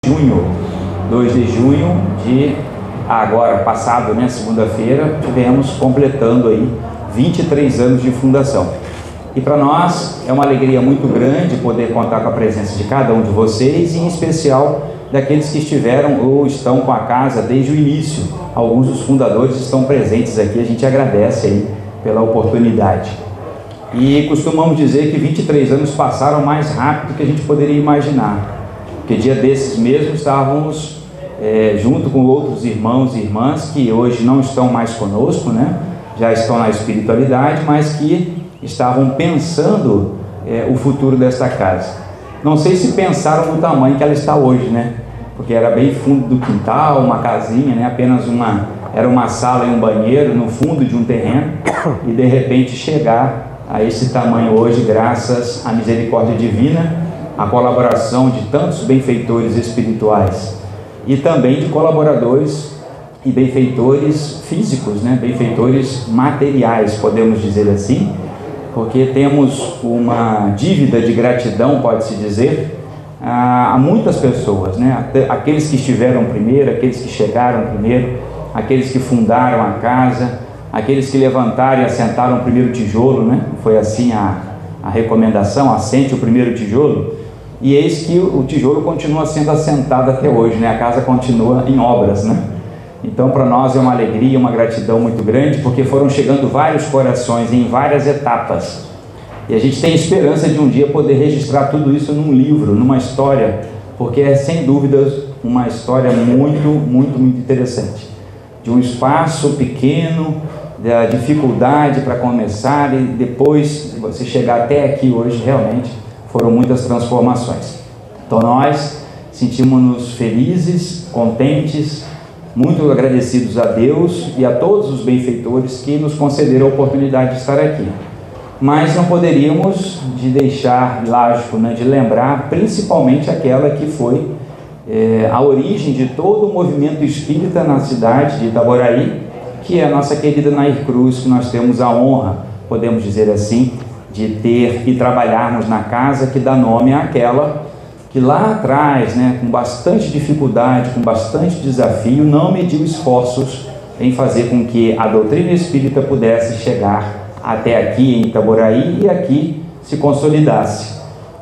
Junho, 2 de junho de agora passado, né, segunda-feira, tivemos completando aí 23 anos de fundação. E para nós é uma alegria muito grande poder contar com a presença de cada um de vocês, e em especial daqueles que estiveram ou estão com a casa desde o início. Alguns dos fundadores estão presentes aqui, a gente agradece aí pela oportunidade. E costumamos dizer que 23 anos passaram mais rápido do que a gente poderia imaginar. Porque dia desses mesmo estávamos junto com outros irmãos e irmãs que hoje não estão mais conosco, né? Já estão na espiritualidade, mas que estavam pensando o futuro desta casa. Não sei se pensaram no tamanho que ela está hoje, né? Porque era bem fundo do quintal, uma casinha, né? Era uma sala e um banheiro no fundo de um terreno, e de repente chegar a esse tamanho hoje, graças à misericórdia divina, a colaboração de tantos benfeitores espirituais e também de colaboradores e benfeitores físicos, né? Benfeitores materiais, podemos dizer assim, porque temos uma dívida de gratidão, pode-se dizer, a muitas pessoas, né? Aqueles que estiveram primeiro, aqueles que chegaram primeiro, aqueles que fundaram a casa, aqueles que levantaram e assentaram o primeiro tijolo, né? Foi assim a recomendação: assente o primeiro tijolo. E eis que o tijolo continua sendo assentado até hoje, né? A casa continua em obras, né? Então para nós é uma alegria, uma gratidão muito grande, porque foram chegando vários corações em várias etapas, e a gente tem esperança de um dia poder registrar tudo isso num livro, numa história, porque é sem dúvidas uma história muito, muito, muito interessante, de um espaço pequeno, da dificuldade para começar, e depois você chegar até aqui hoje. Realmente foram muitas transformações. Então nós sentimos-nos felizes, contentes, muito agradecidos a Deus e a todos os benfeitores que nos concederam a oportunidade de estar aqui. Mas não poderíamos de deixar, lógico, né, de lembrar principalmente aquela que foi a origem de todo o movimento espírita na cidade de Itaboraí, que é a nossa querida Nair Cruz, que nós temos a honra, podemos dizer assim, de ter e trabalharmos na casa que dá nome àquela que lá atrás, né, com bastante dificuldade, com bastante desafio, não mediu esforços em fazer com que a doutrina espírita pudesse chegar até aqui em Itaboraí e aqui se consolidasse.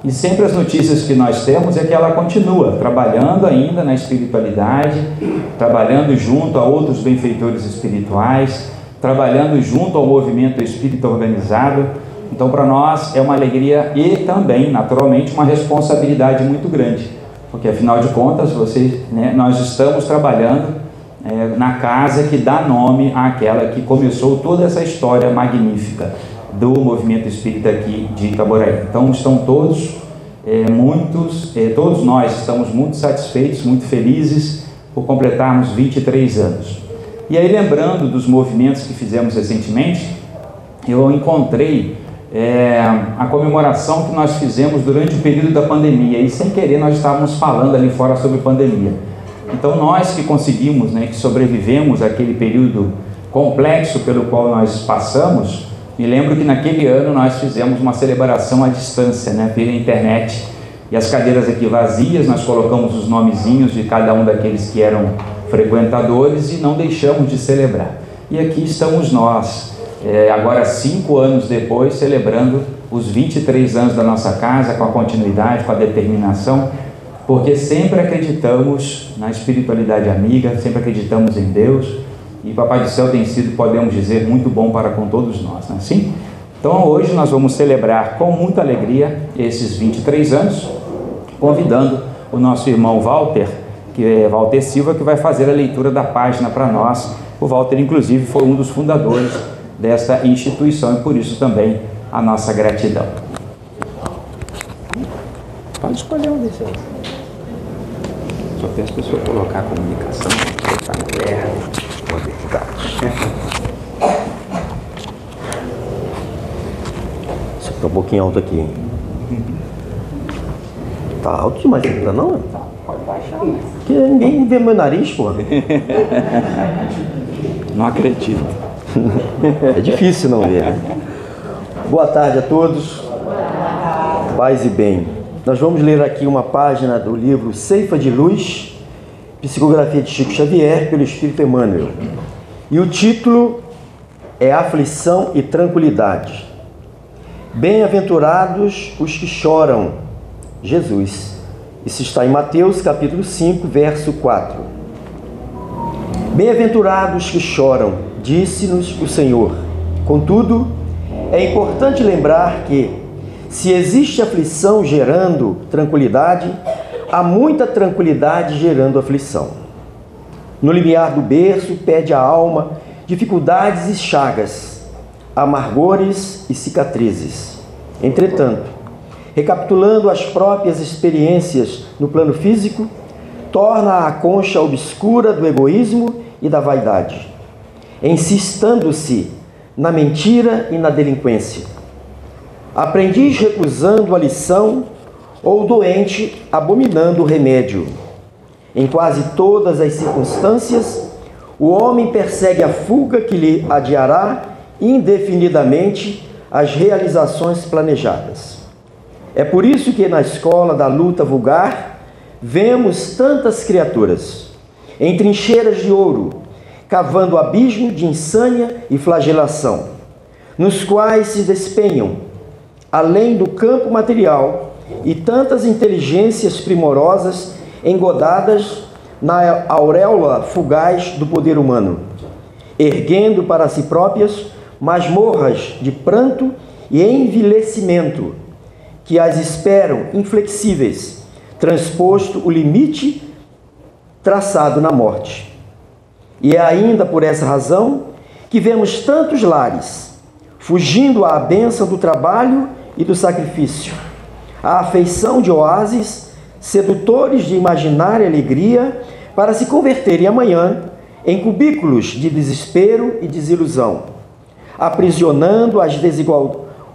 E sempre as notícias que nós temos é que ela continua trabalhando ainda na espiritualidade, trabalhando junto a outros benfeitores espirituais, trabalhando junto ao movimento espírita organizado. Então para nós é uma alegria e também, naturalmente, uma responsabilidade muito grande, porque afinal de contas nós estamos trabalhando na casa que dá nome àquela que começou toda essa história magnífica do movimento espírita aqui de Itaboraí. Então estão todos, todos nós estamos muito satisfeitos, muito felizes por completarmos 23 anos. E aí, lembrando dos movimentos que fizemos recentemente, eu encontrei a comemoração que nós fizemos durante o período da pandemia, e sem querer nós estávamos falando ali fora sobre pandemia. Então nós que conseguimos, né, que sobrevivemos àquele período complexo pelo qual nós passamos, me lembro que naquele ano nós fizemos uma celebração à distância, né, pela internet, e as cadeiras aqui vazias, nós colocamos os nomezinhos de cada um daqueles que eram frequentadores e não deixamos de celebrar. E aqui estamos nós, agora 5 anos depois, celebrando os 23 anos da nossa casa, com a continuidade, com a determinação, porque sempre acreditamos na espiritualidade amiga, sempre acreditamos em Deus, e Papai do Céu tem sido, podemos dizer, muito bom para com todos nós, não é assim? Então hoje nós vamos celebrar com muita alegria esses 23 anos, convidando o nosso irmão Walter, que é Walter Silva, que vai fazer a leitura da página para nós. O Walter, inclusive, foi um dos fundadores desta instituição, e por isso também a nossa gratidão. Pode escolher um desses. Só peço para o senhor colocar a comunicação, colocar na terra, Isso fica um pouquinho alto aqui. Tá alto demais, não tá não? Tá. Pode baixar, né? Porque ninguém vê meu nariz, pô. Não acredito. É difícil não ver, né? Boa tarde a todos. Paz e bem. Nós vamos ler aqui uma página do livro Ceifa de Luz, Psicografia de Chico Xavier, pelo Espírito Emmanuel. E o título é Aflição e Tranquilidade. Bem-aventurados os que choram, Jesus. Isso está em Mateus capítulo 5, verso 4. Bem-aventurados que choram, disse-nos o Senhor. Contudo, é importante lembrar que, se existe aflição gerando tranquilidade, há muita tranquilidade gerando aflição. No limiar do berço pede a alma dificuldades e chagas, amargores e cicatrizes. Entretanto, recapitulando as próprias experiências no plano físico, torna a concha obscura do egoísmo e da vaidade, insistando-se na mentira e na delinquência. Aprendiz recusando a lição ou doente abominando o remédio. Em quase todas as circunstâncias, o homem persegue a fuga que lhe adiará indefinidamente as realizações planejadas. É por isso que na escola da luta vulgar vemos tantas criaturas em trincheiras de ouro, cavando abismo de insânia e flagelação, nos quais se despenham, além do campo material, e tantas inteligências primorosas engodadas na auréola fugaz do poder humano, erguendo para si próprias masmorras de pranto e envilecimento, que as esperam inflexíveis, transposto o limite traçado na morte. E é ainda por essa razão que vemos tantos lares fugindo à bênção do trabalho e do sacrifício, à afeição de oásis sedutores de imaginária alegria, para se converterem amanhã em cubículos de desespero e desilusão, aprisionando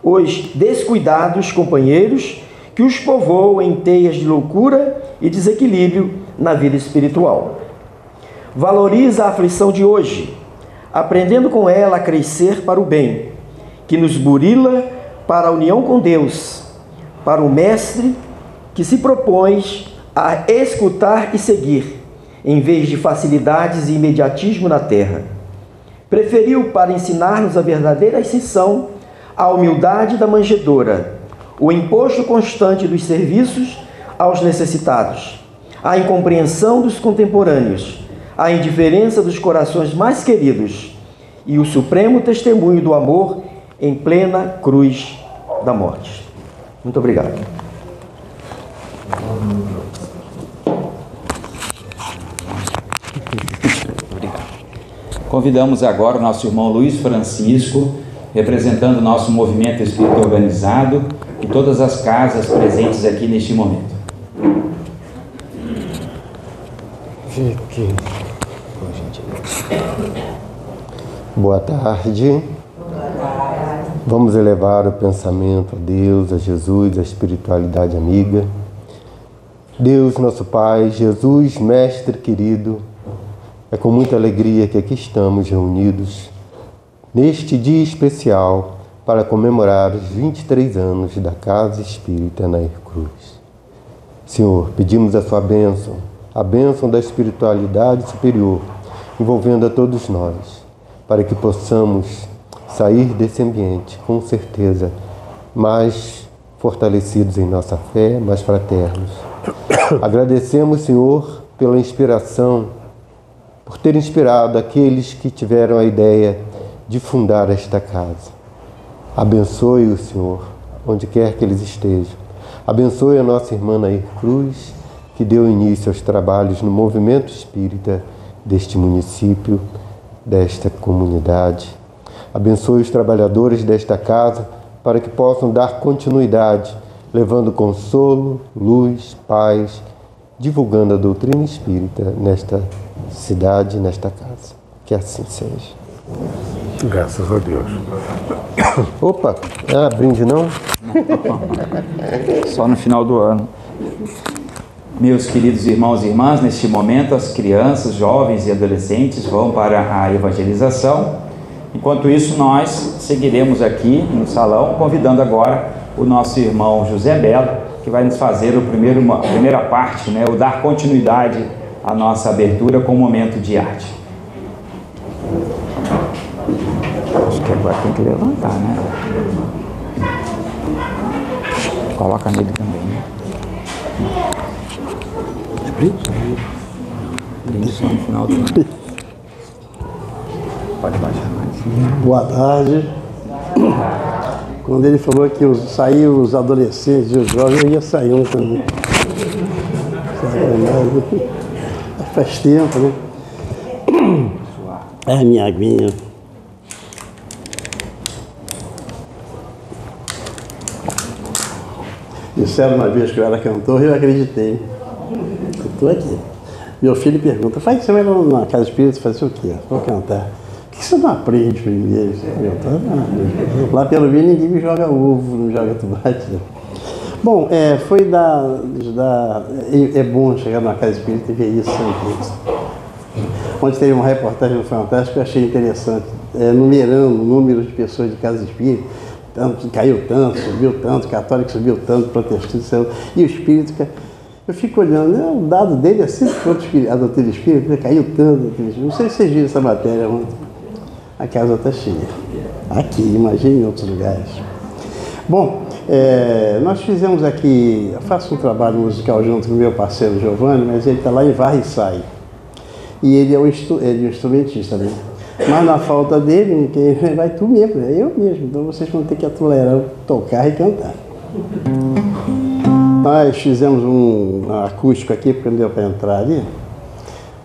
os descuidados companheiros que os povoam em teias de loucura e desequilíbrio na vida espiritual. Valoriza a aflição de hoje, aprendendo com ela a crescer para o bem, que nos burila para a união com Deus, para o Mestre que se propõe a escutar e seguir, em vez de facilidades e imediatismo na terra. Preferiu, para ensinar-nos a verdadeira ascensão, a humildade da manjedoura, o imposto constante dos serviços aos necessitados, a incompreensão dos contemporâneos, a indiferença dos corações mais queridos e o supremo testemunho do amor em plena cruz da morte. Muito obrigado. Obrigado. Convidamos agora o nosso irmão Luiz Francisco, representando o nosso movimento espírita organizado e todas as casas presentes aqui neste momento. Boa tarde. Vamos elevar o pensamento a Deus, a Jesus, a espiritualidade amiga. Deus, nosso Pai, Jesus, Mestre querido, é com muita alegria que aqui estamos reunidos neste dia especial para comemorar os 23 anos da Casa Espírita Anair Cruz. Senhor, pedimos a sua bênção, a bênção da espiritualidade superior, envolvendo a todos nós, para que possamos sair desse ambiente, com certeza, mais fortalecidos em nossa fé, mais fraternos. Agradecemos, Senhor, pela inspiração, por ter inspirado aqueles que tiveram a ideia de fundar esta casa. Abençoe o Senhor, onde quer que eles estejam. Abençoe a nossa irmã Anair Cruz, que deu início aos trabalhos no movimento espírita deste município, desta comunidade. Abençoe os trabalhadores desta casa para que possam dar continuidade, levando consolo, luz, paz, divulgando a doutrina espírita nesta cidade, nesta casa. Que assim seja. Graças a Deus. Opa, brinde não? Só no final do ano. Meus queridos irmãos e irmãs, neste momento as crianças, jovens e adolescentes vão para a evangelização. Enquanto isso, nós seguiremos aqui no salão, convidando agora o nosso irmão José Belo, que vai nos fazer a primeira parte, o dar continuidade à nossa abertura com um momento de arte. Acho que agora tem que levantar, né? Coloca nele também, né? Brinde só no final do ano. Pode baixar mais. Boa tarde. Quando ele falou que saíram os adolescentes e os jovens, eu ia sair um também. Faz tempo, né? É minha aguinha. Disseram uma vez que eu era cantor e eu acreditei. Eu estou aqui. Meu filho pergunta, você vai lá na casa espírita fazer o quê? Vou cantar. Por que você não aprende primeiro? Lá pelo menos ninguém me joga ovo, não joga tomate. Bom, é bom chegar numa casa espírita e ver isso sempre. Ontem teve uma reportagem no Fantástico que eu achei interessante, numerando o número de pessoas de casa espírita. Caiu tanto, subiu tanto, católico subiu tanto, protestante subiu, e o espírito, eu fico olhando, o dado dele é sempre a doutrina espírita, caiu tanto, não sei se vocês viram essa matéria ontem, a casa está cheia, aqui, imagine em outros lugares. Bom, nós fizemos aqui, eu faço um trabalho musical junto com o meu parceiro Giovanni, mas ele está lá em Varre e Sai, e ele é um instrumentista, né? Mas na falta dele, quem vai tu mesmo, é eu mesmo. Então vocês vão ter que tolerar tocar e cantar. Nós fizemos um acústico aqui, porque não deu para entrar ali.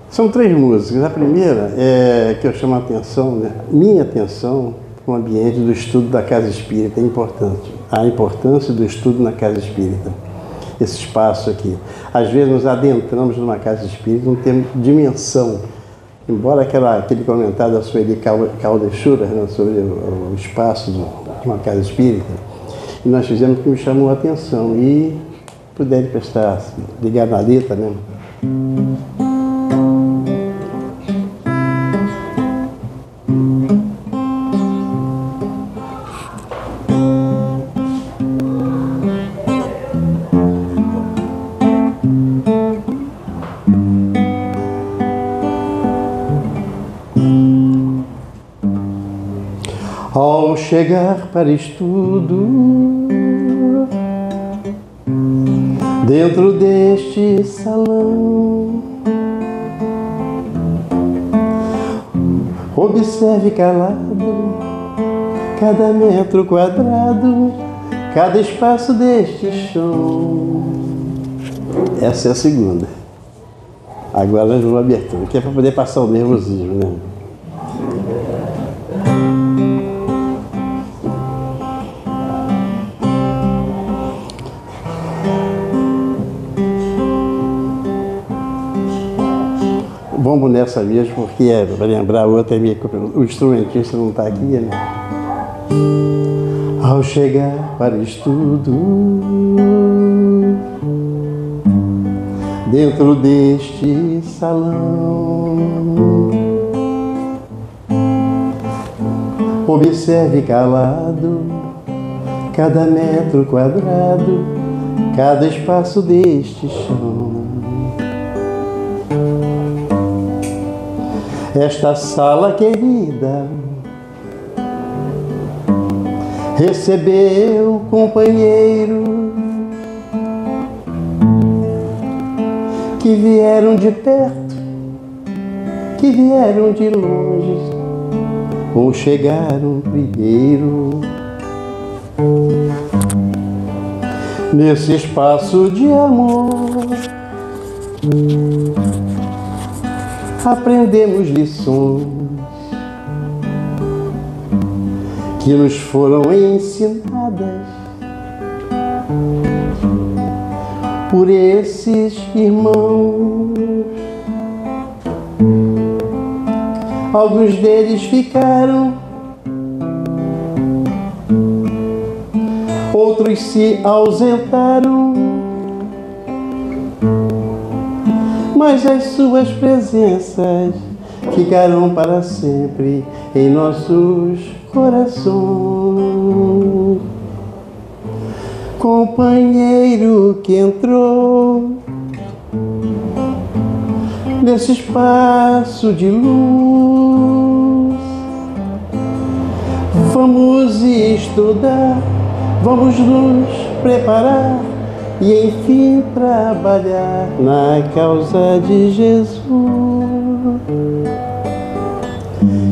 São 3 músicas. A primeira é que eu chamo a atenção, minha atenção, para o ambiente do estudo da casa espírita. É importante. A importância do estudo na casa espírita. Esse espaço aqui. Às vezes nos adentramos numa casa espírita, não temos dimensão. Embora aquele comentário da Sueli Caldechura, sobre o espaço de uma casa espírita, e nós fizemos o que me chamou a atenção. E puderem prestar, ligar na letra, né? Ao chegar para estudo, dentro deste salão, observe calado cada metro quadrado, cada espaço deste chão. Essa é a segunda. Agora nós vamos abertura, que é para poder passar o nervosismo, né? Vamos nessa mesmo, porque para lembrar outra, o instrumentista não está aqui, né? Ao chegar para o estudo, dentro deste salão, observe calado cada metro quadrado, cada espaço deste chão. Esta sala querida recebeu companheiros que vieram de perto, que vieram de longe, ou chegaram primeiro. Nesse espaço de amor aprendemos lições que nos foram ensinadas por esses irmãos. Alguns deles ficaram, outros se ausentaram, mas as suas presenças ficarão para sempre em nossos corações. Companheiro que entrou nesse espaço de luz, vamos estudar, vamos nos preparar e enfim trabalhar na causa de Jesus.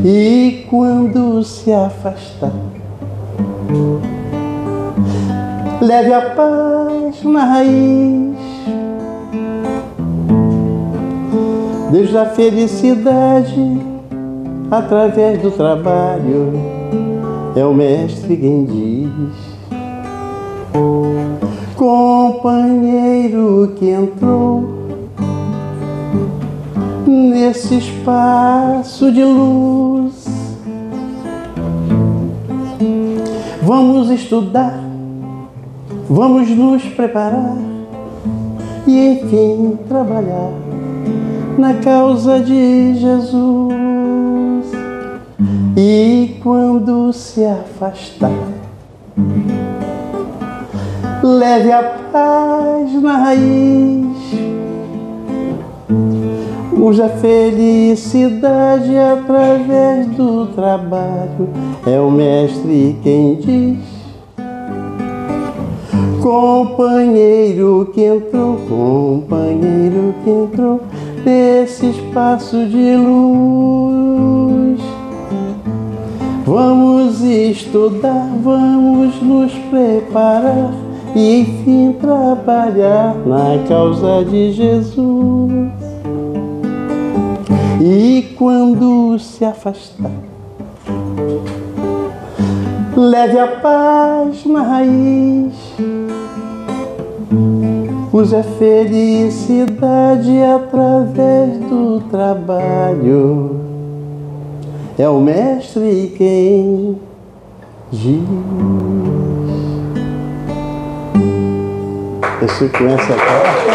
E quando se afastar, leve a paz na raiz, Deus da felicidade através do trabalho, é o mestre quem diz. Companheiro que entrou nesse espaço de luz, vamos estudar, vamos nos preparar e enfim trabalhar na causa de Jesus. E quando se afastar, leve a paz na raiz, use a felicidade através do trabalho, é o mestre quem diz. Companheiro que entrou nesse espaço de luz, vamos estudar, vamos nos preparar e enfim trabalhar na causa de Jesus. E quando se afastar, leve a paz na raiz, use a felicidade através do trabalho, é o mestre quem diz. Você conhece a carta?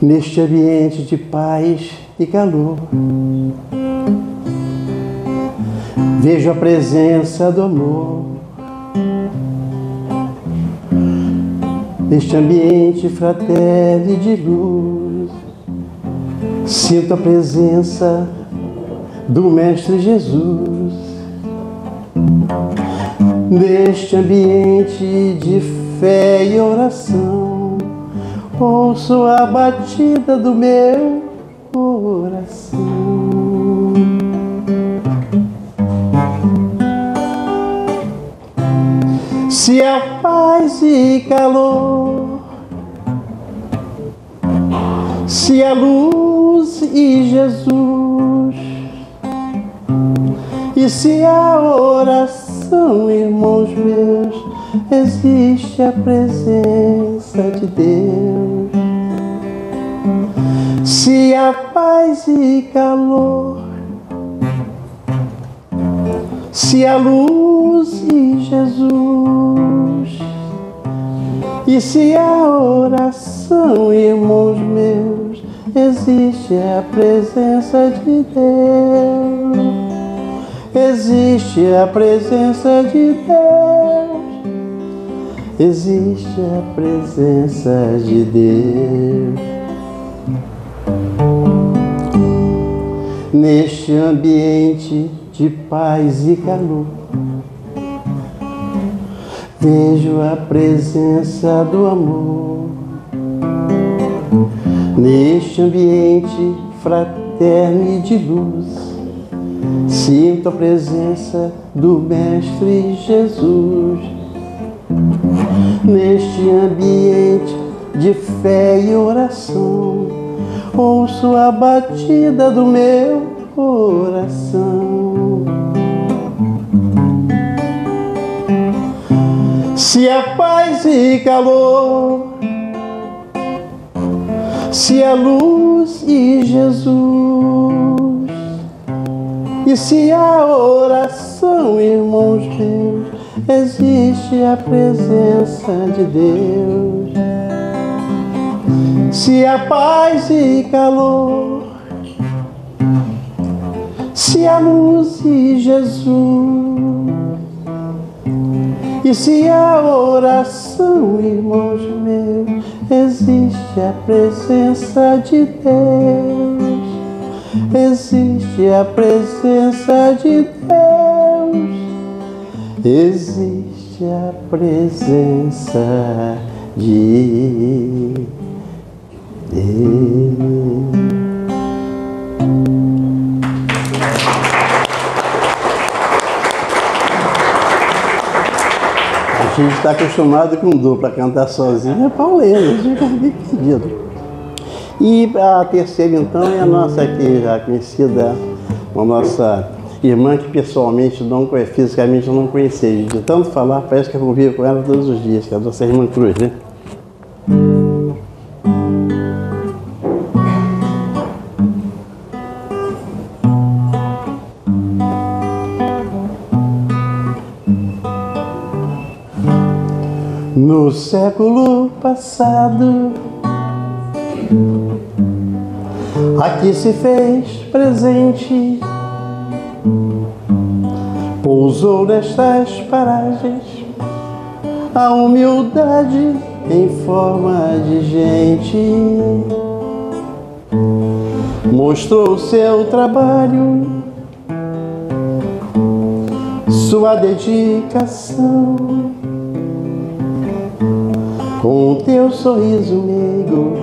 Neste ambiente de paz e calor, vejo a presença do amor. Neste ambiente fraterno e de luz, sinto a presença do Mestre Jesus. Neste ambiente de fé e oração, ouço a batida do meu coração. Se há paz e calor, se há luz e Jesus, e se há oração, irmãos meus, existe a presença de Deus. Se há paz e calor, se há luz e Jesus, e se há oração, irmãos meus, existe a presença de Deus. Existe a presença de Deus. Existe a presença de Deus. Neste ambiente de paz e calor, vejo a presença do amor. Neste ambiente fraterno e de luz, sinto a presença do Mestre Jesus. Neste ambiente de fé e oração, ouço a batida do meu coração. Se há paz e calor, se há luz e Jesus, e se há oração, oração, irmãos meus, existe a presença de Deus. Se há paz e calor, se há luz e Jesus, e se há oração, irmãos meus, existe a presença de Deus. Existe a presença de Deus. Existe a presença de Deus. A gente está acostumado com dupla, cantar sozinho é pauleira, fica pedido. E a terceira, então, é a nossa aqui, já conhecida, a nossa irmã que pessoalmente, fisicamente, eu não conhecia. De tanto falar, parece que eu convivo com ela todos os dias, que é a nossa irmã Cruz, né? No século passado, aqui se fez presente, pousou nestas paragens a humildade em forma de gente. Mostrou seu trabalho, sua dedicação, com o teu sorriso meigo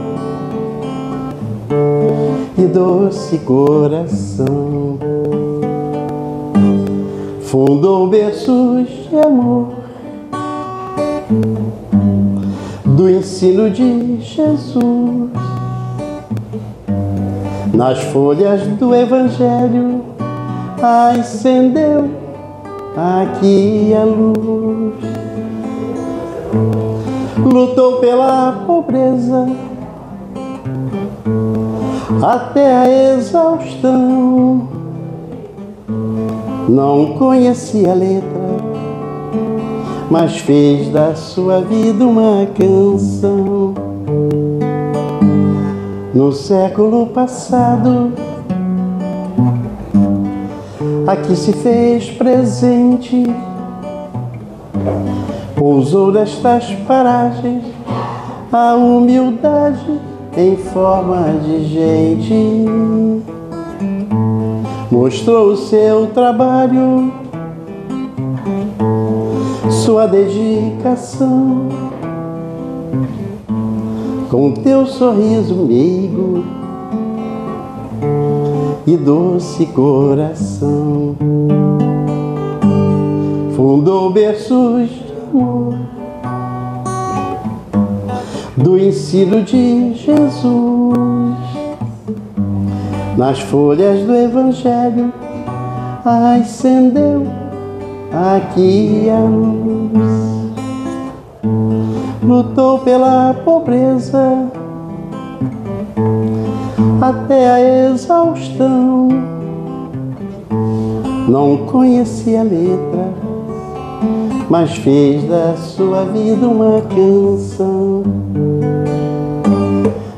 e doce coração. Fundou berços de amor, do ensino de Jesus. Nas folhas do Evangelho acendeu aqui a luz. Lutou pela pobreza até a exaustão. Não conhecia a letra, mas fez da sua vida uma canção. No século passado, aqui se fez presente, pousou nestas paragens a humildade em forma de gente. Mostrou o seu trabalho, sua dedicação, com teu sorriso meigo e doce coração. Fundou berços de amor, do ensino de Jesus. Nas folhas do Evangelho acendeu aqui a luz. Lutou pela pobreza até a exaustão. Não conhecia a letra, mas fez da sua vida uma canção.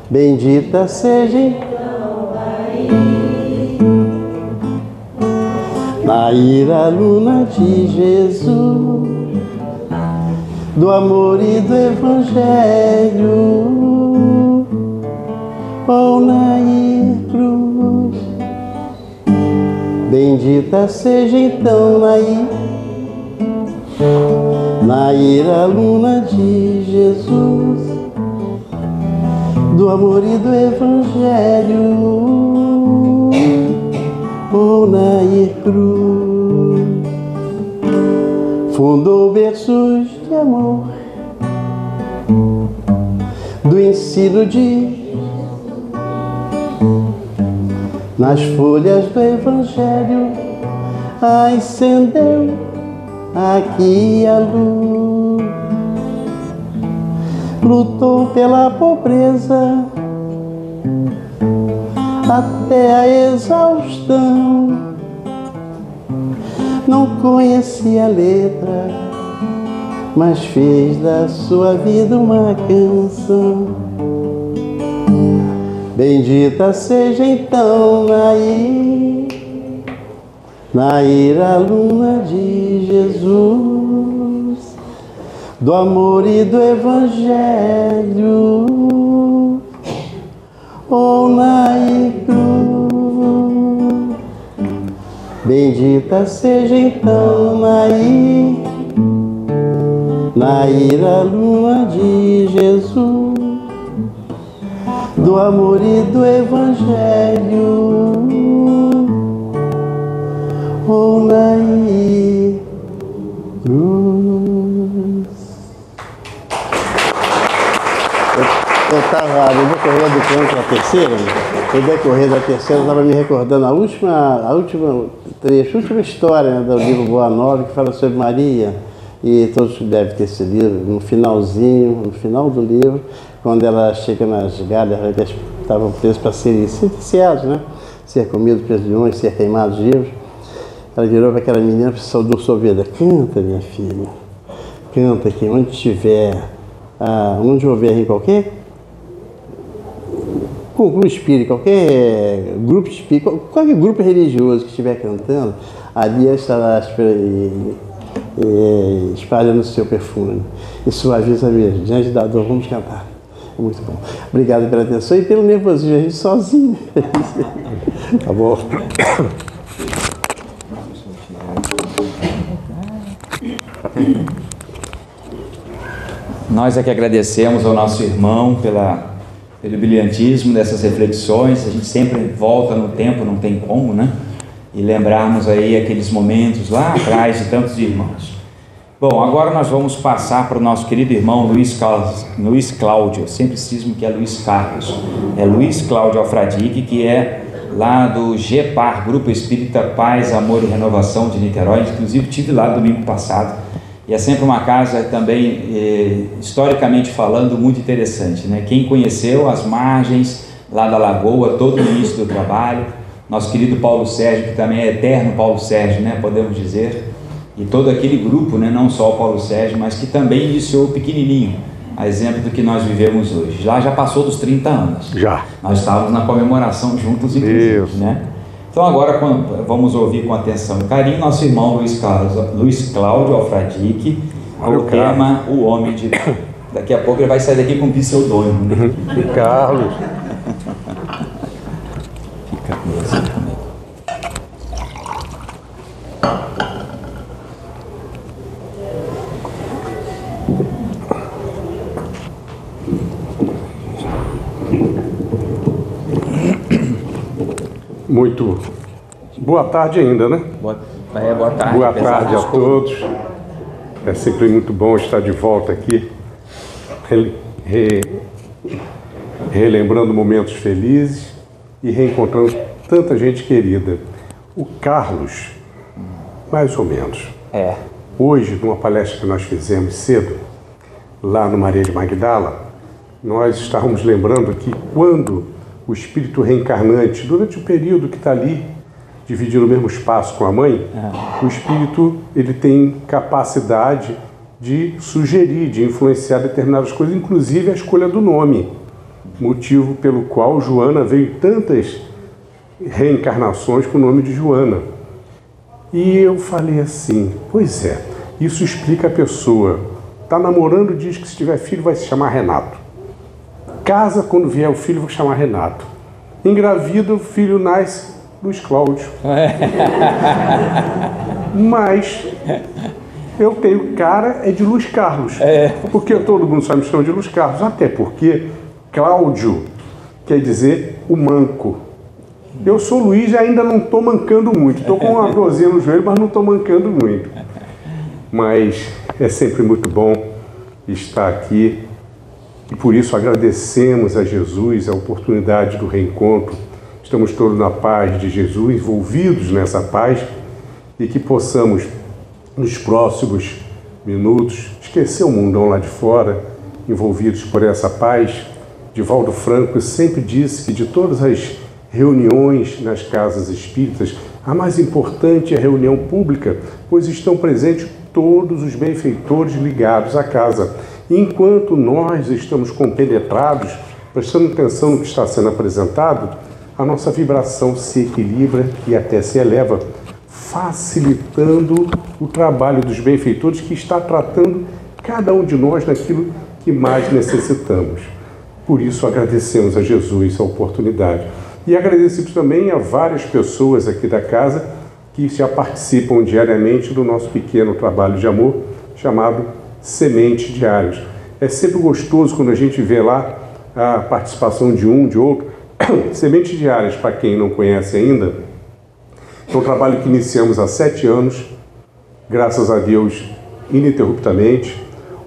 Bendita seja Naira, aluna de Jesus, do amor e do Evangelho. Oh, Nair Cruz, bendita seja então Nair, Naira, aluna de Jesus, do amor e do Evangelho. Oh, Nair Cruz, fundou berços de amor, do ensino de nas folhas do Evangelho acendeu aqui a luz. Lutou pela pobreza até a exaustão. não conhecia a letra, mas fez da sua vida uma canção. Bendita seja então Nair, aluna de Jesus, do amor e do Evangelho. Oh, Nair Cruz, bendita seja então Nair, aluna de Jesus, do amor e do Evangelho. Oh, Nair Cruz. Eu estava no decorrer do canto da terceira, no decorrer da terceira, eu estava me recordando a última história, né, do livro Boa Nova, que fala sobre Maria, e todos devem ter esse livro, no final do livro, quando ela chega nas galhas que estavam presas para serem sentenciados, né? Ser comidos pelos leões, ser queimados vivos. Ela virou para aquela menina e saudou sua vida. Canta, minha filha, canta que onde estiver, onde houver em qualquer espírito, qualquer grupo espírita, qualquer grupo religioso que estiver cantando, ali estará espalhando o seu perfume. E suaviza mesmo. Diante da dor, vamos cantar. É muito bom. Obrigado pela atenção e pelo nervosismo, a gente sozinho. Tá bom. Nós é que agradecemos ao nosso irmão pelo brilhantismo dessas reflexões. A gente sempre volta no tempo, não tem como, né? E lembrarmos aí aqueles momentos lá atrás de tantos irmãos. Bom, agora nós vamos passar para o nosso querido irmão Luiz Cláudio. Eu sempre cismo que é Luiz Carlos. É Luiz Cláudio Alfradique, que é lá do GEPAR, Grupo Espírita Paz, Amor e Renovação de Niterói. Inclusive estive lá domingo passado. E é sempre uma casa também, historicamente falando, muito interessante, né? Quem conheceu as margens lá da Lagoa, todo o início do trabalho, nosso querido Paulo Sérgio, que também é eterno Paulo Sérgio, né? Podemos dizer, e todo aquele grupo, né? Não só o Paulo Sérgio, mas que também iniciou pequenininho, a exemplo do que nós vivemos hoje. Lá já passou dos 30 anos. Já. Nós estávamos na comemoração juntos, inclusive, né? Então agora vamos ouvir com atenção e carinho nosso irmão Luiz Cláudio Alfradique, o tema O Homem de Deus. Daqui a pouco ele vai sair daqui com um pseudônimo, né? Carlos. Fica mesmo também. Muito boa tarde ainda, né? Boa tarde. Boa tarde a todos. É sempre muito bom estar de volta aqui, relembrando momentos felizes e reencontrando tanta gente querida. O Carlos, mais ou menos. Hoje, numa palestra que nós fizemos cedo, lá no Maria de Magdala, nós estávamos lembrando que quando o espírito reencarnante, durante o período que está ali, dividindo o mesmo espaço com a mãe, o espírito ele tem capacidade de sugerir, de influenciar determinadas coisas, inclusive a escolha do nome, motivo pelo qual Joana veio tantas reencarnações com o nome de Joana. E eu falei assim, pois é, isso explica a pessoa, está namorando, diz que se tiver filho vai se chamar Renato. Casa, quando vier o filho, vou chamar Renato. Engravida, o filho nasce Luiz Cláudio. Mas eu tenho cara de Luiz Carlos. Porque todo mundo só me chama de Luiz Carlos. Até porque Cláudio quer dizer o manco. Eu sou Luiz e ainda não estou mancando muito. Estou com uma dorzinha no joelho, mas não estou mancando muito. Mas é sempre muito bom estar aqui. E por isso agradecemos a Jesus a oportunidade do reencontro. Estamos todos na paz de Jesus, envolvidos nessa paz, e que possamos, nos próximos minutos, esquecer o mundão lá de fora, envolvidos por essa paz. Divaldo Franco sempre disse que de todas as reuniões nas casas espíritas, a mais importante é a reunião pública, pois estão presentes todos os benfeitores ligados à casa. E enquanto nós estamos compenetrados, prestando atenção no que está sendo apresentado, a nossa vibração se equilibra e até se eleva, facilitando o trabalho dos benfeitores que está tratando cada um de nós naquilo que mais necessitamos. Por isso agradecemos a Jesus a oportunidade. E agradecemos também a várias pessoas aqui da casa que já participam diariamente do nosso pequeno trabalho de amor chamado Semente Diários. É sempre gostoso quando a gente vê lá a participação de um, de outro. Sementes Diárias, para quem não conhece ainda, é um trabalho que iniciamos há 7 anos, graças a Deus, ininterruptamente,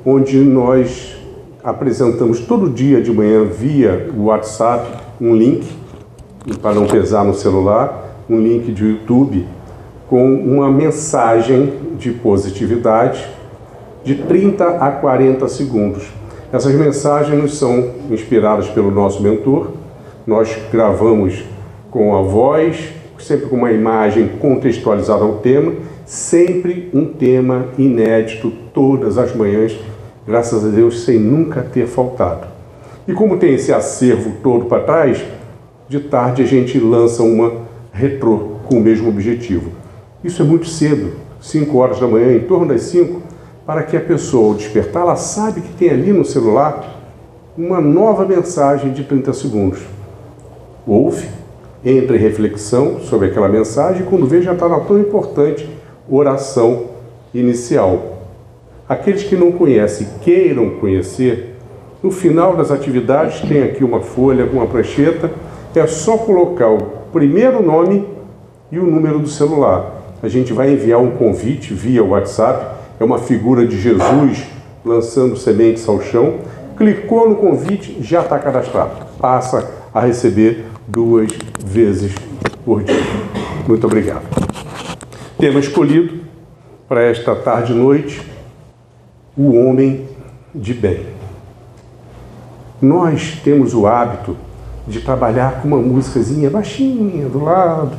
onde nós apresentamos todo dia de manhã via WhatsApp um link, para não pesar no celular, um link de YouTube com uma mensagem de positividade de 30 a 40 segundos. Essas mensagens são inspiradas pelo nosso mentor. Nós gravamos com a voz, sempre com uma imagem contextualizada ao tema, sempre um tema inédito todas as manhãs, graças a Deus, sem nunca ter faltado. E como tem esse acervo todo para trás, de tarde a gente lança uma retrô com o mesmo objetivo. Isso é muito cedo, 5 horas da manhã, em torno das 5, para que a pessoa, ao despertar, ela sabe que tem ali no celular uma nova mensagem de 30 segundos. Ouve, entra em reflexão sobre aquela mensagem e quando vê já está na tão importante oração inicial. Aqueles que não conhecem, queiram conhecer, no final das atividades tem aqui uma folha com uma prancheta, é só colocar o primeiro nome e o número do celular. A gente vai enviar um convite via WhatsApp, é uma figura de Jesus lançando sementes ao chão, clicou no convite, já está cadastrado. Passa a receber 2 vezes por dia. Muito obrigado. Tema escolhido para esta tarde e noite, o homem de bem. Nós temos o hábito de trabalhar com uma músicazinha baixinha do lado,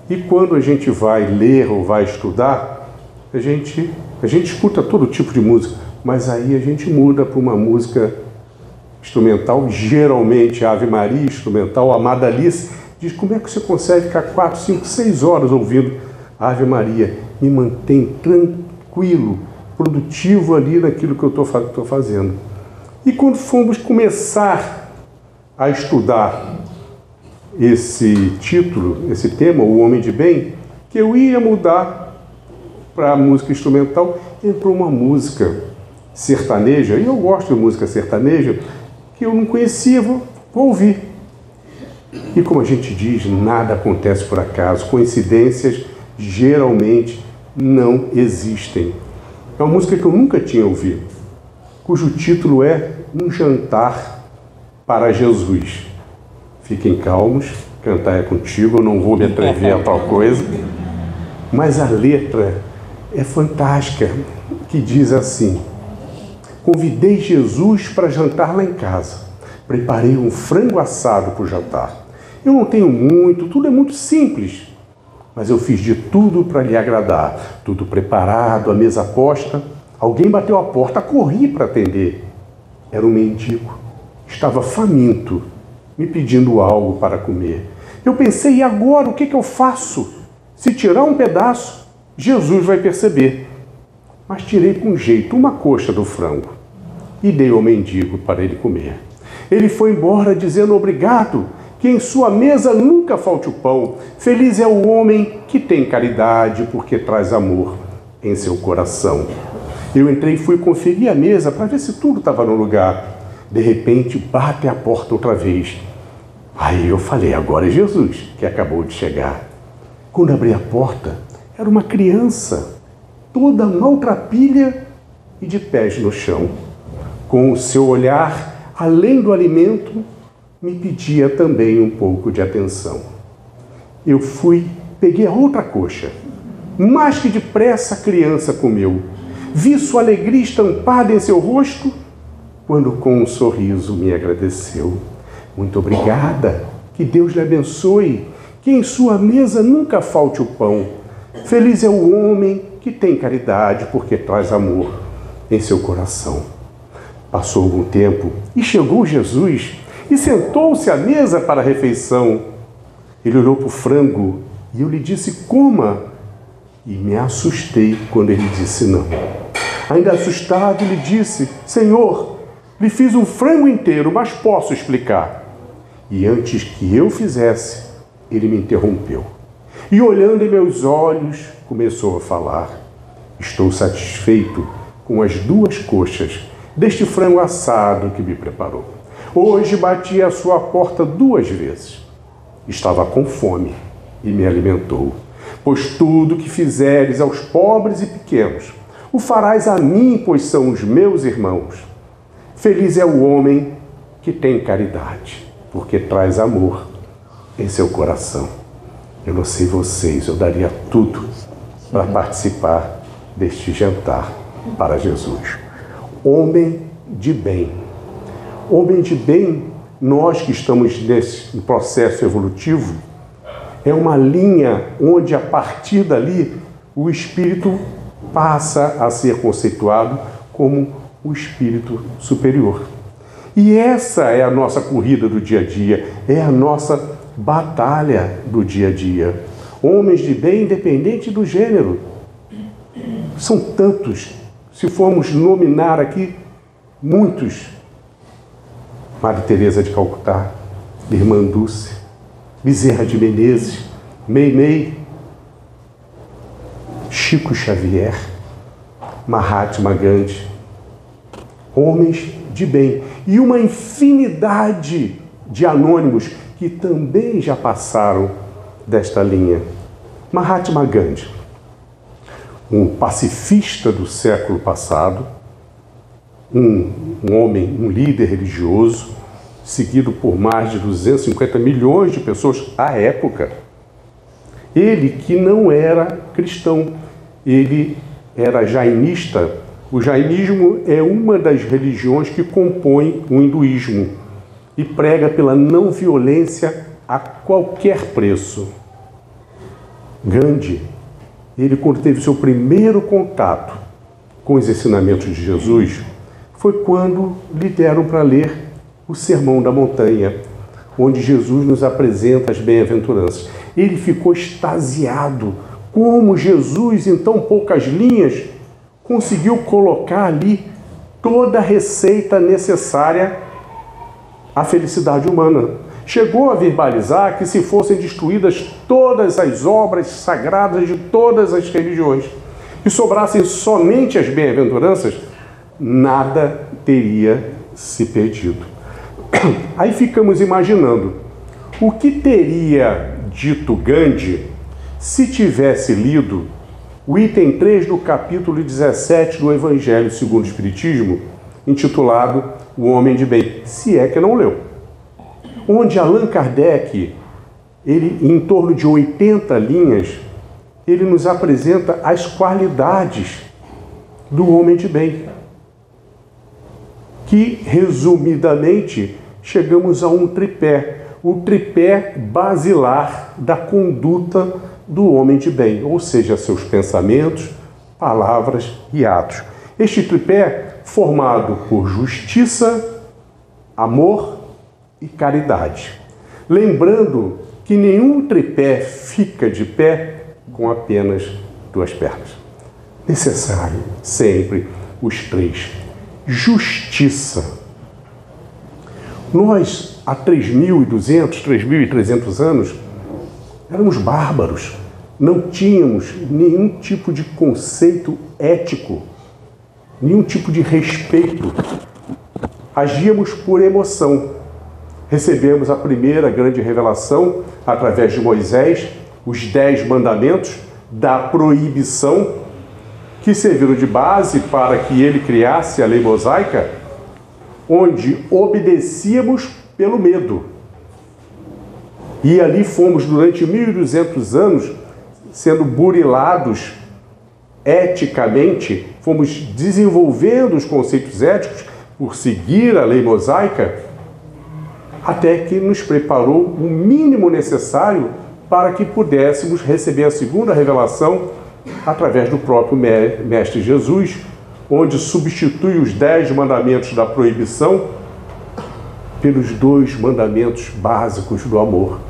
e quando a gente vai ler ou vai estudar, a gente escuta todo tipo de música, mas aí a gente muda para uma música instrumental, geralmente Ave Maria, instrumental, Amada Alice. Diz, como é que você consegue ficar 4, 5, 6 horas ouvindo Ave Maria? Me mantém tranquilo, produtivo ali naquilo que eu estou fazendo. E quando fomos começar a estudar esse título, esse tema, o homem de bem, que eu ia mudar para a música instrumental, entrou uma música sertaneja, e eu gosto de música sertaneja, que eu não conhecia, vou ouvir. E como a gente diz, nada acontece por acaso, coincidências geralmente não existem. É uma música que eu nunca tinha ouvido, cujo título é Um Jantar para Jesus. Fiquem calmos, cantar é contigo, eu não vou me atrever a tal coisa, mas a letra é fantástica, que diz assim: convidei Jesus para jantar lá em casa, preparei um frango assado para o jantar. Eu não tenho muito, tudo é muito simples, mas eu fiz de tudo para lhe agradar, tudo preparado, a mesa posta. Alguém bateu a porta, corri para atender. Era um mendigo, estava faminto, me pedindo algo para comer. Eu pensei, e agora o que eu faço? Se tirar um pedaço, Jesus vai perceber. Mas tirei com jeito uma coxa do frango e dei ao mendigo para ele comer. Ele foi embora dizendo obrigado, que em sua mesa nunca falte o pão. Feliz é o homem que tem caridade, porque traz amor em seu coração. Eu entrei e fui conferir a mesa para ver se tudo estava no lugar. De repente, bate a porta outra vez. Aí eu falei, agora é Jesus, que acabou de chegar. Quando abri a porta, era uma criança, toda maltrapilha e de pés no chão. Com o seu olhar, além do alimento, me pedia também um pouco de atenção. Eu fui, peguei a outra coxa. Mais que depressa a criança comeu. Vi sua alegria estampada em seu rosto, quando com um sorriso me agradeceu. Muito obrigada, Que Deus lhe abençoe, que em sua mesa nunca falte o pão. Feliz é o homem que tem caridade, porque traz amor em seu coração. Passou algum tempo e chegou Jesus e sentou-se à mesa para a refeição. Ele olhou para o frango e eu lhe disse: coma. E me assustei quando ele disse não. Ainda assustado, lhe disse: Senhor, lhe fiz um frango inteiro, mas posso explicar. E antes que eu fizesse, ele me interrompeu. E olhando em meus olhos, começou a falar: estou satisfeito com as 2 coxas deste frango assado que me preparou. Hoje bati à sua porta 2 vezes. Estava com fome e me alimentou. Pois tudo que fizeres aos pobres e pequenos, o farás a mim, pois são os meus irmãos. Feliz é o homem que tem caridade, porque traz amor em seu coração. Eu não sei vocês, eu daria tudo para participar deste jantar para Jesus. Homem de bem. Homem de bem, nós que estamos nesse processo evolutivo, é uma linha onde, a partir dali, o espírito passa a ser conceituado como o espírito superior. E essa é a nossa corrida do dia a dia, é a nossa batalha do dia a dia. Homens de bem, independente do gênero. São tantos, se formos nominar aqui, muitos. Madre Teresa de Calcutá, Irmã Dulce, Bezerra de Menezes, Meimei, Chico Xavier, Mahatma Gandhi, homens de bem, e uma infinidade de anônimos que também já passaram desta linha. Mahatma Gandhi, um pacifista do século passado, um homem, um líder religioso, seguido por mais de 250 milhões de pessoas à época. Ele que não era cristão, ele era jainista. O jainismo é uma das religiões que compõe o hinduísmo e prega pela não violência a qualquer preço. Gandhi, ele quando teve seu primeiro contato com os ensinamentos de Jesus, foi quando lhe deram para ler o Sermão da Montanha, onde Jesus nos apresenta as bem-aventuranças. Ele ficou extasiado como Jesus, em tão poucas linhas, conseguiu colocar ali toda a receita necessária à felicidade humana. Chegou a verbalizar que se fossem destruídas todas as obras sagradas de todas as religiões e sobrassem somente as bem-aventuranças, nada teria se perdido. Aí ficamos imaginando o que teria dito Gandhi se tivesse lido o item 3 do capítulo 17 do Evangelho segundo o Espiritismo, intitulado O Homem de Bem, se é que não leu. Onde Allan Kardec, ele, em torno de 80 linhas, ele nos apresenta as qualidades do homem de bem. Que, resumidamente, chegamos a um tripé, o tripé basilar da conduta do homem de bem, ou seja, seus pensamentos, palavras e atos. Este tripé formado por justiça, amor e caridade. Lembrando que nenhum tripé fica de pé com apenas 2 pernas. Necessário sempre os 3. Justiça. Nós, há 3.200, 3.300 anos, éramos bárbaros. Não tínhamos nenhum tipo de conceito ético, nenhum tipo de respeito. Agíamos por emoção. Recebemos a primeira grande revelação através de Moisés, os 10 mandamentos da proibição, que serviram de base para que ele criasse a lei mosaica, onde obedecíamos pelo medo. E ali fomos, durante 1.200 anos, sendo burilados eticamente, fomos desenvolvendo os conceitos éticos por seguir a lei mosaica, até que nos preparou o mínimo necessário para que pudéssemos receber a segunda revelação através do próprio Mestre Jesus, onde substitui os 10 mandamentos da proibição pelos 2 mandamentos básicos do amor.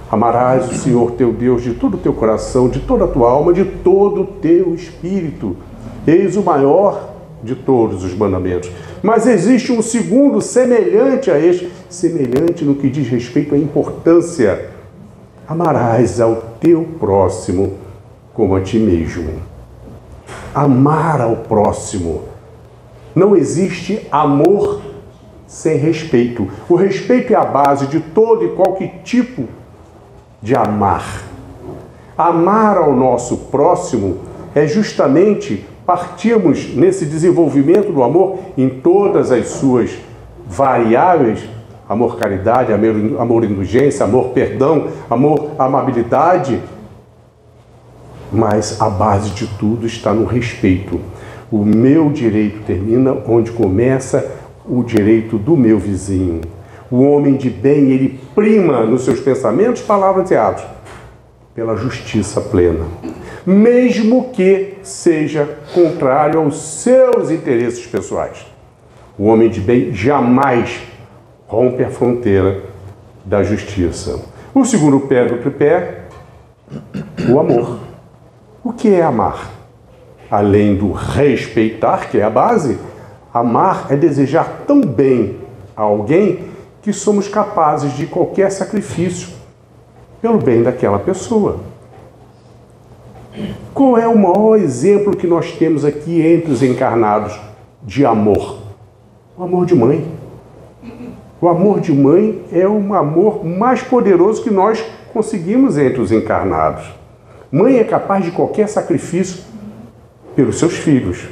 Amarás o Senhor teu Deus de todo o teu coração, de toda a tua alma, de todo o teu espírito. Eis o maior de todos os mandamentos. Mas existe um segundo semelhante a este, semelhante no que diz respeito à importância. Amarás ao teu próximo como a ti mesmo. Amar ao próximo. Não existe amor sem respeito. O respeito é a base de todo e qualquer tipo de amar. Amar ao nosso próximo é justamente partirmos nesse desenvolvimento do amor em todas as suas variáveis: amor caridade, amor indulgência, amor perdão, amor amabilidade. Mas a base de tudo está no respeito. O meu direito termina onde começa o direito do meu vizinho. O homem de bem, ele prima nos seus pensamentos, palavras e atos pela justiça plena, mesmo que seja contrário aos seus interesses pessoais. O homem de bem jamais rompe a fronteira da justiça. O segundo pé do tripé, o amor. O que é amar? Além do respeitar, que é a base, amar é desejar tão bem a alguém que somos capazes de qualquer sacrifício pelo bem daquela pessoa. Qual é o maior exemplo que nós temos aqui entre os encarnados de amor? O amor de mãe. O amor de mãe é o amor mais poderoso que nós conseguimos entre os encarnados. Mãe é capaz de qualquer sacrifício pelos seus filhos.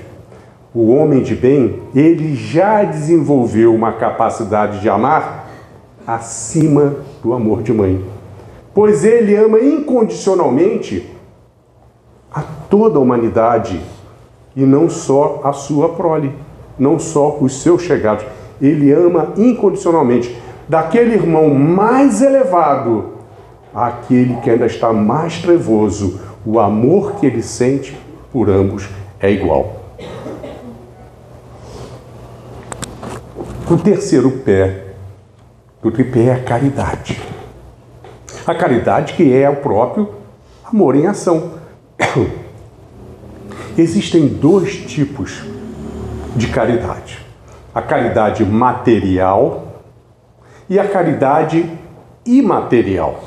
O homem de bem, ele já desenvolveu uma capacidade de amar acima do amor de mãe. Pois ele ama incondicionalmente a toda a humanidade e não só a sua prole, não só os seus chegados. Ele ama incondicionalmente, daquele irmão mais elevado àquele que ainda está mais trevoso. O amor que ele sente por ambos é igual. O terceiro pé do tripé é a caridade. A caridade que é o próprio amor em ação. Existem 2 tipos de caridade. A caridade material e a caridade imaterial.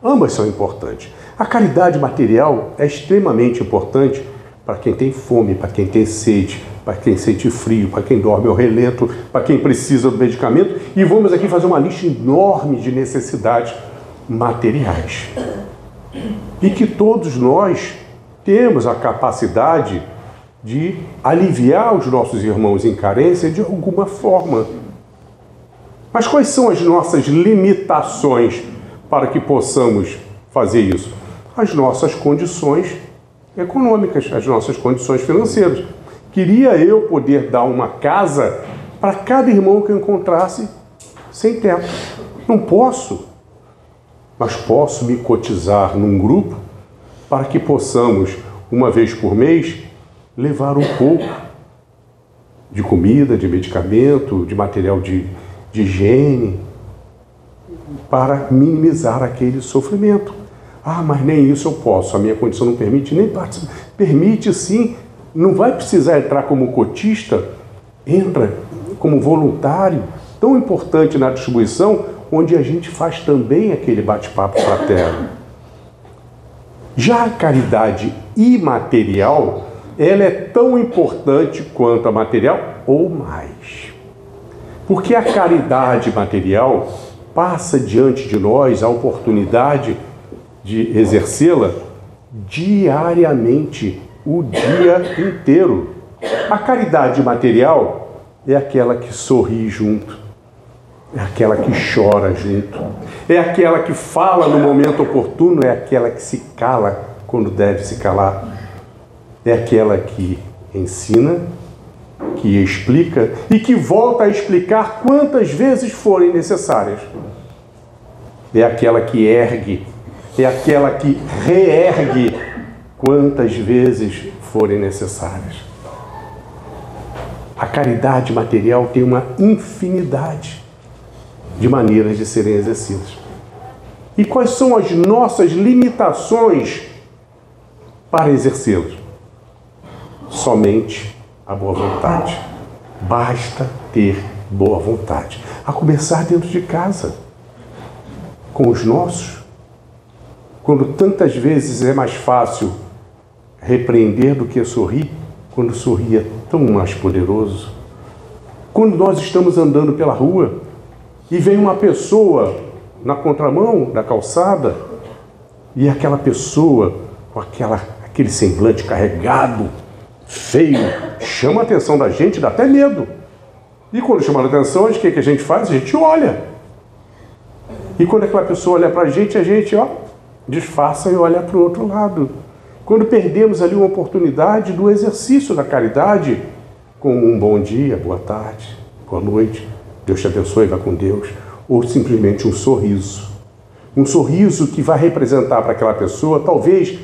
Ambas são importantes. A caridade material é extremamente importante para quem tem fome, para quem tem sede, para quem sente frio, para quem dorme ao relento, para quem precisa do medicamento. E vamos aqui fazer uma lista enorme de necessidades materiais. E que todos nós temos a capacidade de aliviar os nossos irmãos em carência de alguma forma. Mas quais são as nossas limitações para que possamos fazer isso? As nossas condições econômicas, as nossas condições financeiras. Queria eu poder dar uma casa para cada irmão que eu encontrasse sem teto. Não posso, mas posso me cotizar num grupo para que possamos, uma vez por mês, levar um pouco de comida, de medicamento, de material de higiene, para minimizar aquele sofrimento. Ah, mas nem isso eu posso, a minha condição não permite nem participar. Permite sim, não vai precisar entrar como cotista, entra como voluntário, tão importante na distribuição, onde a gente faz também aquele bate-papo fraterno. Já a caridade imaterial, ela é tão importante quanto a material ou mais. Porque a caridade material passa diante de nós a oportunidade de exercê-la diariamente, o dia inteiro. A caridade material é aquela que sorri junto, é aquela que chora junto, é aquela que fala no momento oportuno, é aquela que se cala quando deve se calar, é aquela que ensina, que explica e que volta a explicar quantas vezes forem necessárias. é aquela que ergue, é aquela que reergue quantas vezes forem necessárias. A caridade material tem uma infinidade de maneiras de serem exercidas. E quais são as nossas limitações para exercê-los? Somente a boa vontade. Basta ter boa vontade. A começar dentro de casa, com os nossos. Quando tantas vezes é mais fácil repreender do que sorrir, quando sorrir é tão mais poderoso. Quando nós estamos andando pela rua e vem uma pessoa na contramão da calçada e aquela pessoa com aquele semblante carregado, feio, chama a atenção da gente, dá até medo. E quando chama a atenção, o que a gente faz? A gente olha. E quando aquela pessoa olha para a gente disfarça e olha para o outro lado. Quando perdemos ali uma oportunidade do exercício da caridade, como um bom dia, boa tarde, boa noite, Deus te abençoe, vá com Deus, ou simplesmente um sorriso. Um sorriso que vai representar para aquela pessoa, talvez,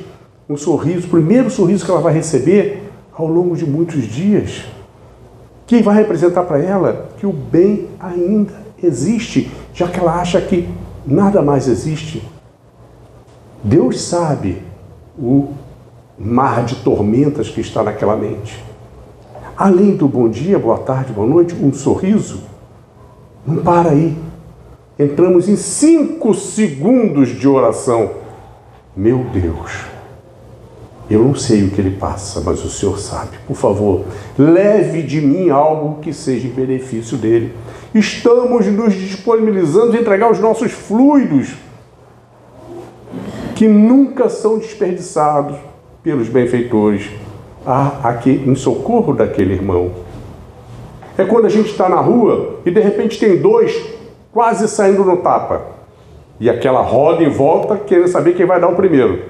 um sorriso, o primeiro sorriso que ela vai receber ao longo de muitos dias. Que vai representar para ela que o bem ainda existe, já que ela acha que nada mais existe. Deus sabe o mar de tormentas que está naquela mente. Além do bom dia, boa tarde, boa noite, um sorriso, não para aí. Entramos em 5 segundos de oração. Meu Deus, eu não sei o que ele passa, mas o Senhor sabe. Por favor, leve de mim algo que seja em benefício dele. Estamos nos disponibilizando a entregar os nossos fluidos, que nunca são desperdiçados pelos benfeitores, em socorro daquele irmão. É quando a gente está na rua e de repente tem 2 quase saindo no tapa. E aquela roda em volta querendo saber quem vai dar o primeiro.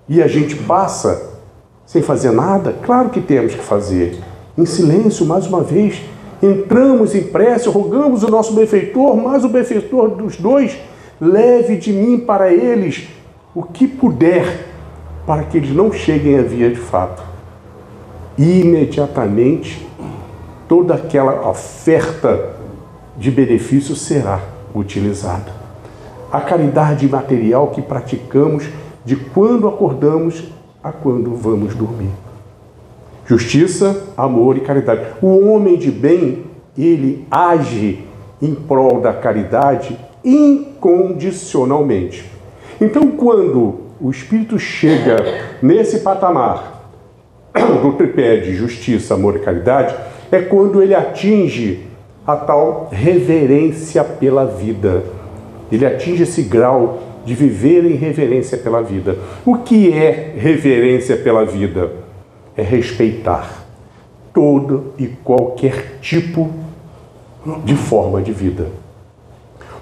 E a gente passa sem fazer nada? Claro que temos que fazer. Em silêncio, mais uma vez, entramos em prece, rogamos o nosso benfeitor, mas o benfeitor dos 2, leve de mim para eles o que puder, para que eles não cheguem à via de fato. E imediatamente, toda aquela oferta de benefício será utilizada. A caridade material que praticamos de quando acordamos a quando vamos dormir. Justiça, amor e caridade. O homem de bem, ele age em prol da caridade incondicionalmente. Então, quando o Espírito chega nesse patamar do tripé de justiça, amor e caridade, é quando ele atinge a tal reverência pela vida. Ele atinge esse grau de viver em reverência pela vida. O que é reverência pela vida? É respeitar todo e qualquer tipo de forma de vida.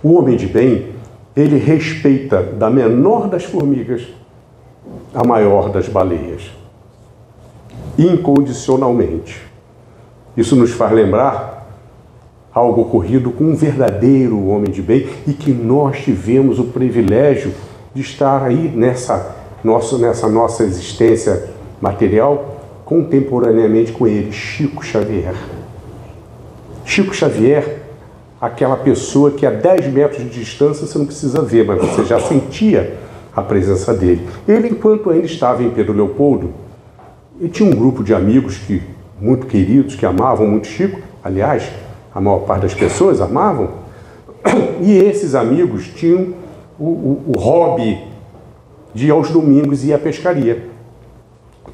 O homem de bem, ele respeita da menor das formigas à maior das baleias, incondicionalmente. Isso nos faz lembrar algo ocorrido com um verdadeiro homem de bem e que nós tivemos o privilégio de estar aí nessa nossa existência material contemporaneamente com ele, Chico Xavier. Chico Xavier, aquela pessoa que a 10 metros de distância você não precisa ver, mas você já sentia a presença dele. Ele, enquanto ainda estava em Pedro Leopoldo, ele tinha um grupo de amigos muito queridos, que amavam muito Chico. Aliás, a maior parte das pessoas amavam. E esses amigos tinham o hobby de ir aos domingos e ir à pescaria.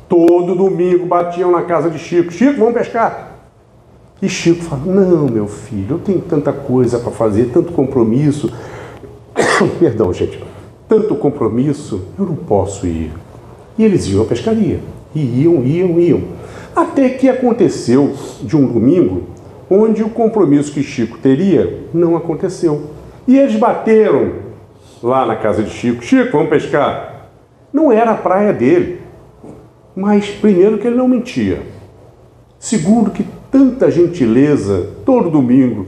Todo domingo batiam na casa de Chico. Chico, vamos pescar. E Chico falou, não, meu filho, eu tenho tanta coisa para fazer, tanto compromisso. Perdão, gente. Tanto compromisso, eu não posso ir. E eles iam à pescaria. E iam. Até que aconteceu de um domingo, onde o compromisso que Chico teria não aconteceu. E eles bateram lá na casa de Chico. Chico, vamos pescar. Não era a praia dele. Mas, primeiro, que ele não mentia. Segundo, que tanta gentileza, todo domingo.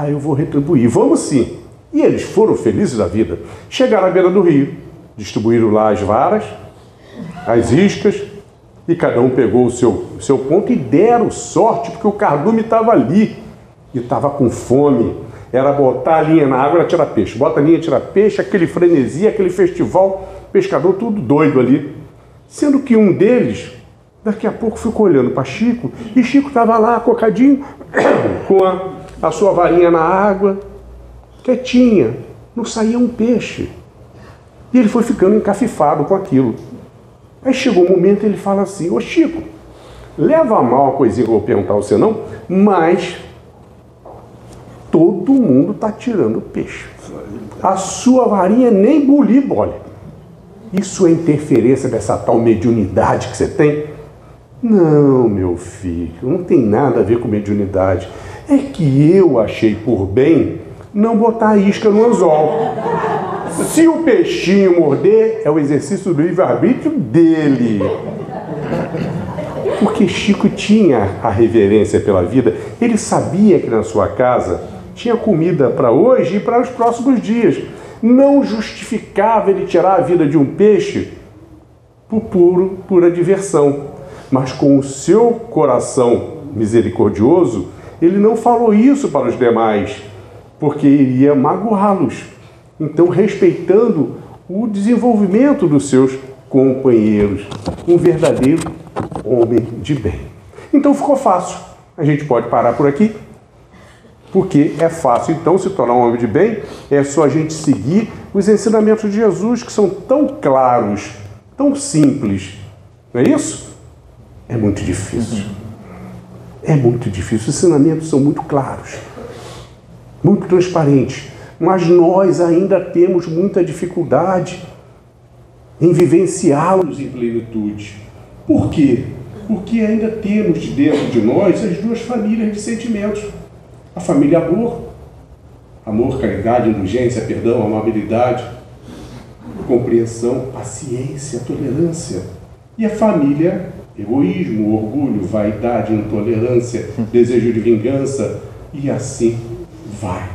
Eu vou retribuir. Vamos sim. E eles foram felizes da vida. Chegaram à beira do rio, distribuíram lá as varas, as iscas, e cada um pegou o seu ponto e deram sorte, porque o cardume estava ali e estava com fome. Era botar a linha na água e tirar peixe. Bota a linha, tira peixe, aquele frenesi, aquele festival, pescador tudo doido ali. Sendo que um deles, daqui a pouco, ficou olhando para Chico, e Chico estava lá, cocadinho, com a sua varinha na água, quietinha, não saía um peixe. E ele foi ficando encafifado com aquilo. Aí chegou um momento ele fala assim: ô Chico, leva mal a coisinha que eu vou perguntar a você não, mas todo mundo está tirando peixe. A sua varinha nem buliba. Isso é interferência dessa tal mediunidade que você tem? Não, meu filho, não tem nada a ver com mediunidade. É que eu achei por bem não botar a isca no anzol. Se o peixinho morder, é o exercício do livre-arbítrio dele. Porque Chico tinha a reverência pela vida. Ele sabia que na sua casa tinha comida para hoje e para os próximos dias. Não justificava ele tirar a vida de um peixe por pura diversão. Mas com o seu coração misericordioso, ele não falou isso para os demais, porque iria magoá-los. Então, respeitando o desenvolvimento dos seus companheiros, um verdadeiro homem de bem. Então ficou fácil. A gente pode parar por aqui, porque é fácil então se tornar um homem de bem. É só a gente seguir os ensinamentos de Jesus, que são tão claros, tão simples. Não é isso? É muito difícil. É muito difícil. Os ensinamentos são muito claros, muito transparentes. Mas nós ainda temos muita dificuldade em vivenciá-los em plenitude. Por quê? Porque ainda temos dentro de nós as duas famílias de sentimentos. A família amor, caridade, indulgência, perdão, amabilidade, compreensão, paciência, tolerância. E a família egoísmo, orgulho, vaidade, intolerância, desejo de vingança, e assim vai.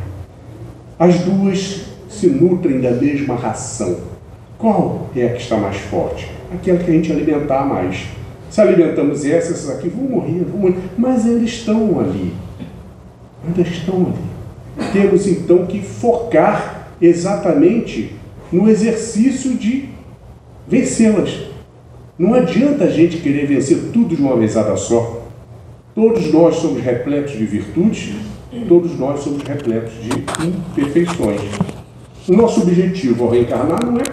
As duas se nutrem da mesma ração. Qual é a que está mais forte? Aquela que a gente alimentar mais. Se alimentamos essas aqui, vão morrer, mas ainda estão ali. Ainda estão ali. Temos então que focar exatamente no exercício de vencê-las. Não adianta a gente querer vencer tudo de uma vezada só. Todos nós somos repletos de virtudes, todos nós somos repletos de imperfeições. O nosso objetivo ao reencarnar não é